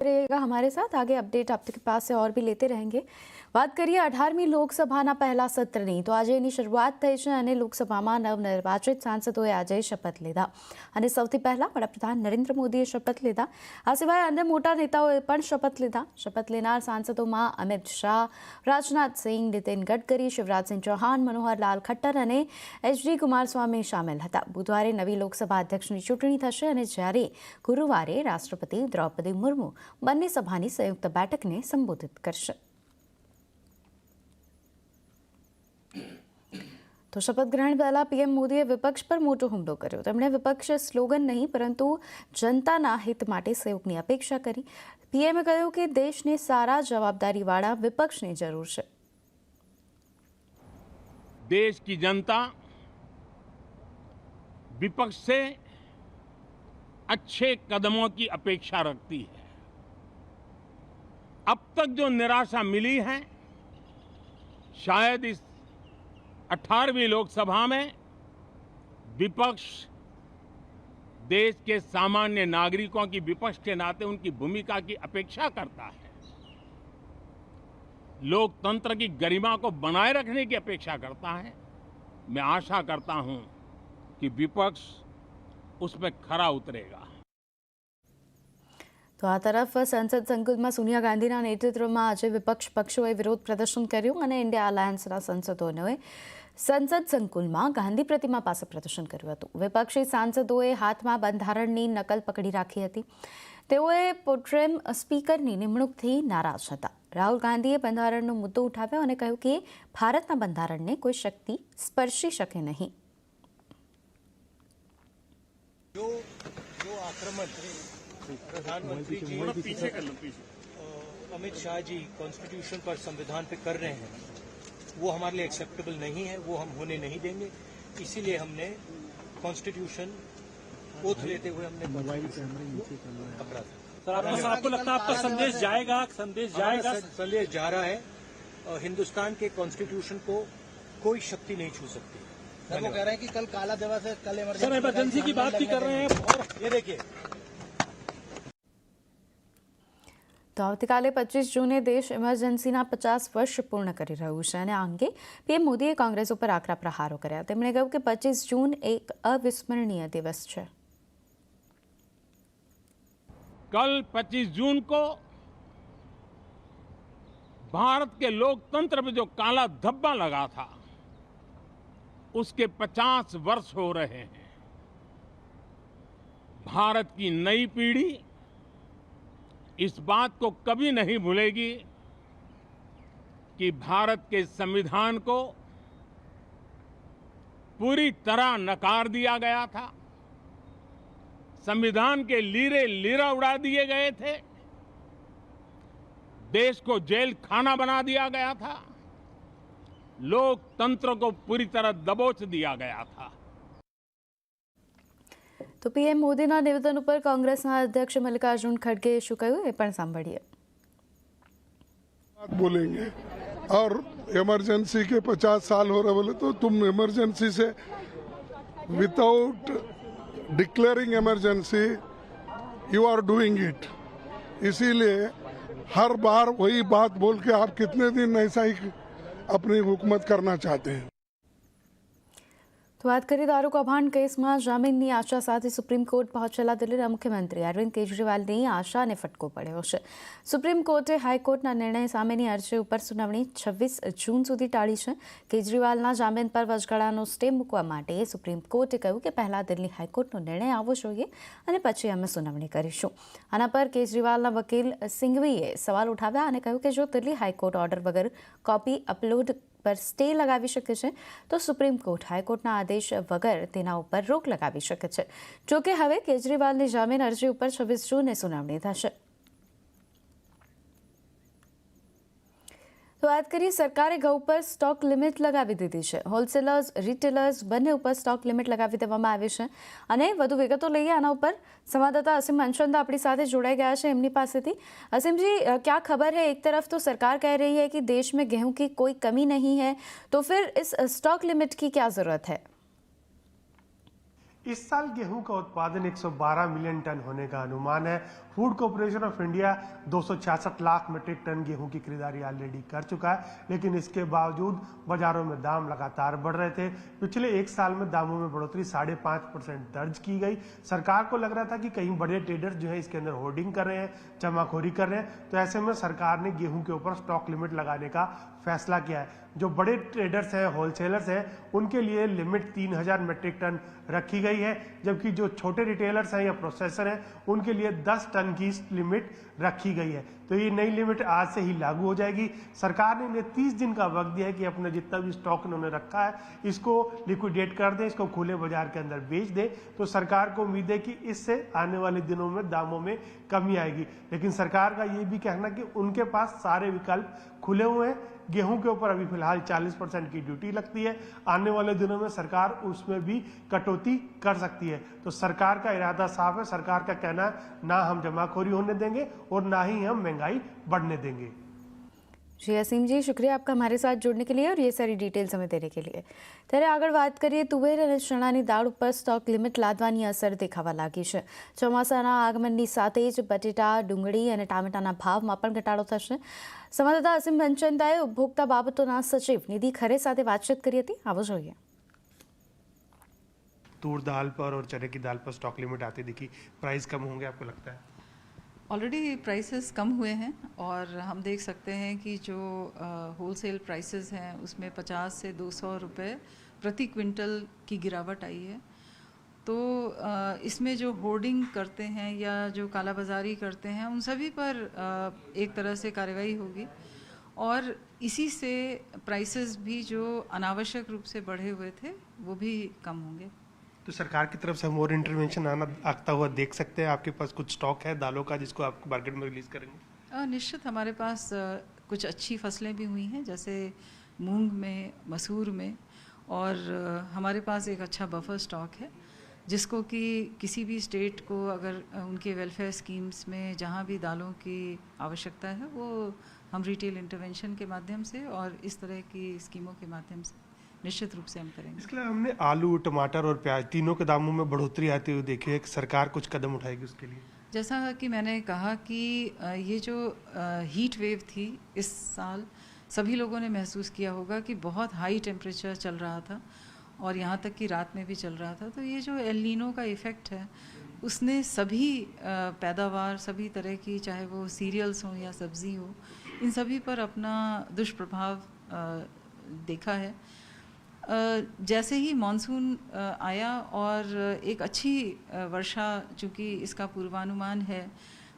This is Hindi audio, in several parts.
रहेगा हमारे साथ। आगे अपडेट आपके पास से और भी लेते रहेंगे। વાત કરીએ 18મી લોકસભાના પહેલા સત્રની, તો આજે એની શરૂઆત થઈ છે અને લોકસભામાં નવનિર્વાચિત સાંસદોએ આજે શપથ લીધા અને સૌથી પહેલા વડાપ્રધાન નરેન્દ્ર મોદીએ શપથ લીધા। આ સિવાય અન્ય મોટા નેતાઓએ પણ શપથ લીધા। શપથ લેનાર સાંસદોમાં અમિત શાહ, રાજનાથ સિંહ, નીતિન ગડકરી, શિવરાજસિંહ ચૌહાણ, મનોહરલાલ ખટ્ટર અને એચડી કુમારસ્વામી સામેલ હતા। બુધવારે નવી લોકસભા અધ્યક્ષની ચૂંટણી થશે અને જ્યારે ગુરુવારે રાષ્ટ્રપતિ દ્રૌપદી મુર્મુ બંને સભાની સંયુક્ત બેઠકને સંબોધિત કરશે। तो शपथ ग्रहण पहला पीएम मोदीए विपक्ष पर मोटो हुमलो कर्यो। તેમણે વિપક્ષે સ્લોગન નહીં પરંતુ જનતાના હિત માટે સહયોગની અપેક્ષા કરી। પીએમએ કહ્યું કે દેશને સારા જવાબદારીવાળા વિપક્ષની જરૂર છે। देश की जनता विपक्ष से अच्छे कदमों की अपेक्षा रखती है। अब तक जो निराशा मिली है, शायद इस 18वीं लोकसभा में विपक्ष देश के सामान्य नागरिकों की विपक्ष के नाते उनकी भूमिका की अपेक्षा करता है, लोकतंत्र की गरिमा को बनाए रखने की अपेक्षा करता है। मैं आशा करता हूं कि विपक्ष उसमें खरा उतरेगा। तो आ तरफ संसद संकुलમાં સોનિયા ગાંધીના નેતૃત્વમાં આજે વિપક્ષ પક્ષોએ વિરોધ પ્રદર્શન કર્યું અને ઇન્ડિયા અલાયન્સના સંસદોએ સંસદ સંકુલમાં ગાંધી પ્રતિમા પાસે પ્રદર્શન કર્યું હતું। વિપક્ષી સાંસદોએ હાથમાં બંધારણની નકલ પકડી રાખી હતી। તેઓએ પ્રોટેમ સ્પીકરની નિમણૂકથી નારાજ હતા। રાહુલ ગાંધીએ બંધારણનો મુદ્દો ઉઠાવ્યો અને કહ્યું કે ભારતના બંધારણને કોઈ શક્તિ સ્પર્શી શકે નહીં। जो आक्रमण प्रधानमंत्री जी अमित शाह जी कॉन्स्टिट्यूशन पर, संविधान पे कर रहे हैं, वो हमारे लिए एक्सेप्टेबल नहीं है, वो हम होने नहीं देंगे। इसीलिए हमने कॉन्स्टिट्यूशन ओथ लेते हुए हमने पकड़ा था। आपको लगता है आपका संदेश जाएगा? संदेश जा रहा है। हिंदुस्तान के कॉन्स्टिट्यूशन को कोई शक्ति नहीं छू सकती। वो कह रहे हैं कि कल काला दिवस है, कल इमरजेंसी की बात भी कर रहे हैं। और ये देखिए, તો આવતીકાલે 25 જૂને દેશ ઇમરજન્સીના 50 વર્ષ પૂર્ણ કરી રહ્યું છે અને આ અંગે પીએમ મોદીએ કોંગ્રેસ ઉપર આકરા પ્રહારો કર્યા। તેમણે કહ્યું કે 25 જૂન એક અવિસ્મરણીય દિવસ છે। कल 25 जून को भारत के लोकतंत्र में जो काला धब्बा लगा था, उसके 50 वर्ष हो रहे हैं। भारत की नई पीढ़ी इस बात को कभी नहीं भूलेगी कि भारत के संविधान को पूरी तरह नकार दिया गया था, संविधान के लीरे लीरा उड़ा दिए गए थे, देश को जेल खाना बना दिया गया था, लोकतंत्र को पूरी तरह दबोच दिया गया था। તો પીએમ મોદીના નિવેદન ઉપર કોંગ્રેસના અધ્યક્ષ મલ્લિકાર્જુન ખડગેએ શું કહ્યું એ પણ સાંભળીએ। बोलेंगे और इमरजेंसी के 50 साल हो रहे, बोले तो तुम इमरजेंसी से without declaring emergency you are doing it. इसीलिए हर बार वही बात बोल के आप कितने दिन ऐसा ही अपनी हुकूमत करना चाहते हैं। તો વાત કરીએ દારૂ કૌભાંડ કેસમાં જામીનની આશા સાથે સુપ્રીમ કોર્ટ પહોંચેલા દિલ્હીના મુખ્યમંત્રી અરવિંદ કેજરીવાલની આશાને ફટકો પડ્યો છે। સુપ્રીમ કોર્ટે હાઈકોર્ટના નિર્ણય સામેની અરજી ઉપર સુનાવણી 26 જૂન સુધી ટાળી છે। કેજરીવાલના જામીન પર વચગાળાનો સ્ટે મૂકવા માટે સુપ્રીમ કોર્ટે કહ્યું કે પહેલા દિલ્હી હાઈકોર્ટનો નિર્ણય આવવો જોઈએ અને પછી અમે સુનાવણી કરીશું। આના પર કેજરીવાલના વકીલ સિંઘવીએ સવાલ ઉઠાવ્યા અને કહ્યું કે જો દિલ્હી હાઈકોર્ટ ઓર્ડર વગર કોપી અપલોડ पर स्टे लगावी शके छे तो सुप्रीम कोर्ट हाईकोर्टना आदेश वगर तेना उपर रोक लगावी शके छे। जो के हवे केजरीवालनी जामीन अरजी उपर 26 जूने सुनावणी थशे। तो बात करिए सरकारे घઉં पर स्टॉक लिमिट लगावी दीधी है। होलसेलर्स रिटेलर्स बने पर स्टॉक लिमिट लगावी देवामां आवी छे अने वधु विगतो लईए आना उपर संवाददाता असीम मनचंदा अपनी साथे जोड़ाई गया है एमनी पासेथी। असीम जी, क्या खबर है? एक तरफ तो सरकार कह रही है कि देश में गेहूं की कोई कमी नहीं है, तो फिर इस स्टॉक लिमिट की क्या जरूरत है? इस साल गेहूं का उत्पादन 112 मिलियन टन होने का अनुमान है। Food Corporation of India 266 lakh metric tonne गेहूं की खरीदारी ऑलरेडी कर चुका है, लेकिन इसके बावजूद बाजारों में दाम लगातार बढ़ रहे थे। पिछले एक साल में दामों में बढ़ोतरी 5.5% दर्ज की गई। सरकार को लग रहा था कि कहीं बड़े ट्रेडर्स जो है इसके अंदर होर्डिंग कर रहे हैं, जमाखोरी कर रहे हैं, तो ऐसे में सरकार ने गेहूं के ऊपर स्टॉक लिमिट लगाने का फैसला किया है। जो बड़े ट्रेडर्स हैं, होलसेलर्स हैं, उनके लिए लिमिट 3000 मीट्रिक टन रखी गई है, जबकि जो छोटे रिटेलर्स हैं या प्रोसेसर हैं उनके लिए 10 टन की लिमिट रखी गई है। तो ये नई लिमिट आज से ही लागू हो जाएगी। सरकार ने इन्हें 30 दिन का वक्त दिया है कि अपना जितना भी स्टॉक इन्होंने रखा है इसको लिक्विडेट कर दें, इसको खुले बाजार के अंदर बेच दें। तो सरकार को उम्मीद है कि इससे आने वाले दिनों में दामों में कमी आएगी। लेकिन सरकार का ये भी कहना कि उनके पास सारे विकल्प खुले हुए हैं। गेहूं के ऊपर अभी फिलहाल 40% की ड्यूटी लगती है, आने वाले दिनों में सरकार उसमें भी कटौती कर सकती है। तो सरकार का इरादा साफ है। सरकार का कहना है ना हम जमाखोरी होने देंगे और ना ही हम महंगाई बढ़ने देंगे। जी असीम जी, शुक्रिया आपका हमारे साथ जुड़ने के लिए और ये सारी डिटेल्स हमें देने के लिए। ત્યારે આગળ વાત કરીએ, તુવેર અને ચણાની દાળ ઉપર સ્ટોક લિમિટ લાદવાની અસર દેખાવા લાગી છે। ચોમાસાના આગમનની સાથે જ બટેટા, ડુંગળી અને ટામેટાના ભાવમાં પણ ઘટાડો થશે। સંવાદદાતા અસીમ ભનચંદાએ ઉપભોક્તા બાબતોના સચિવ નિધિ ખરે સાથે વાતચીત કરી હતી। આવો જોઈએ। तूर दाल पर और चने की दाल पर स्टॉक लिमिट आती दिखी, प्राइस कम होंगे आपको लगता है? ऑलरेडी प्राइसेस कम हुए हैं और हम देख सकते हैं कि जो होलसेल प्राइसेस हैं उसमें 50 से 200 रुपए प्रति क्विंटल की गिरावट आई है। तो इसमें जो होर्डिंग करते हैं या जो कालाबाजारी करते हैं उन सभी पर एक तरह से कार्रवाई होगी और इसी से प्राइसेस भी जो अनावश्यक रूप से बढ़े हुए थे वो भी कम होंगे। तो सरकार की तरफ से हम और इंटरवेंशन आता हुआ देख सकते हैं? आपके पास कुछ स्टॉक है दालों का जिसको आप मार्केट में रिलीज करेंगे? निश्चित हमारे पास कुछ अच्छी फसलें भी हुई हैं, जैसे मूंग में, मसूर में, और हमारे पास एक अच्छा बफर स्टॉक है जिसको कि किसी भी स्टेट को अगर उनके वेलफेयर स्कीम्स में जहाँ भी दालों की आवश्यकता है वो हम रिटेल इंटरवेंशन के माध्यम से और इस तरह की स्कीमों के माध्यम से निश्चित रूप से हम करेंगे। इसके अलावा हमने आलू, टमाटर और प्याज तीनों के दामों में बढ़ोतरी आती हुई देखी है। सरकार कुछ कदम उठाएगी उसके लिए? जैसा कि मैंने कहा कि ये जो हीट वेव थी इस साल सभी लोगों ने महसूस किया होगा कि बहुत हाई टेम्परेचर चल रहा था और यहाँ तक कि रात में भी चल रहा था। तो ये जो एल नीनो का इफ़ेक्ट है उसने सभी पैदावार, सभी तरह की, चाहे वो सीरियल्स हो या सब्ज़ी हो, इन सभी पर अपना दुष्प्रभाव देखा है। जैसे ही मॉनसून आया और एक अच्छी वर्षा चूँकि इसका पूर्वानुमान है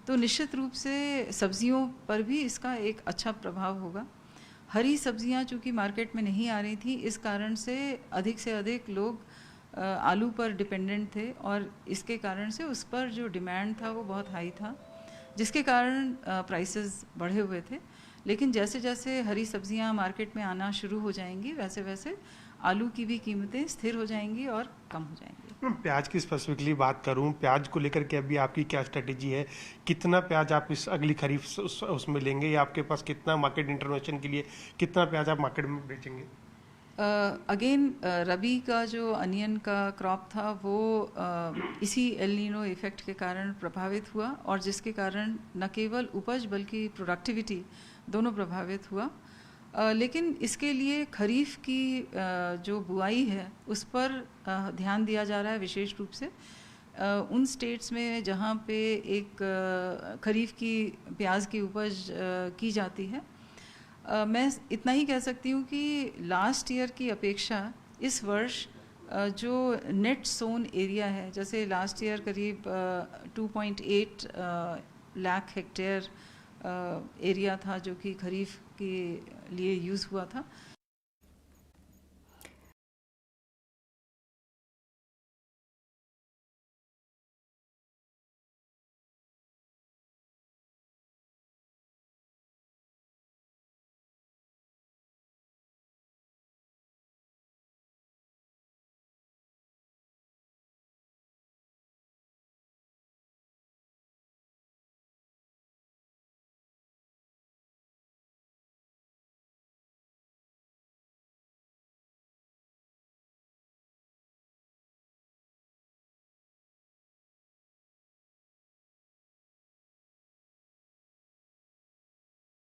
तो निश्चित रूप से सब्जियों पर भी इसका एक अच्छा प्रभाव होगा। हरी सब्जियां चूँकि मार्केट में नहीं आ रही थी, इस कारण से अधिक लोग आलू पर डिपेंडेंट थे और इसके कारण से उस पर जो डिमांड था वो बहुत हाई था, जिसके कारण प्राइसेस बढ़े हुए थे। लेकिन जैसे जैसे हरी सब्जियां मार्केट में आना शुरू हो जाएंगी वैसे वैसे आलू की भी कीमतें स्थिर हो जाएंगी और कम हो जाएंगी। प्याज की स्पेसिफिकली बात करूं, प्याज को लेकर के अभी आपकी क्या स्ट्रेटेजी है? कितना प्याज आप इस अगली खरीफ उसमें लेंगे या आपके पास कितना मार्केट इंटरवेंशन के लिए कितना प्याज आप मार्केट में बेचेंगे? अगेन रबी का जो अनियन का क्रॉप था वो इसी एल नीनो इफ़ेक्ट के कारण प्रभावित हुआ और जिसके कारण न केवल उपज बल्कि प्रोडक्टिविटी दोनों प्रभावित हुआ। लेकिन इसके लिए खरीफ की जो बुआई है उस पर ध्यान दिया जा रहा है विशेष रूप से उन स्टेट्स में जहाँ पे एक खरीफ की प्याज की उपज की जाती है। मैं इतना ही कह सकती हूँ कि लास्ट ईयर की अपेक्षा इस वर्ष जो नेट सोन एरिया है, जैसे लास्ट ईयर करीब 2.8 लाख हेक्टेयर एरिया था जो कि खरीफ के लिए यूज़ हुआ था,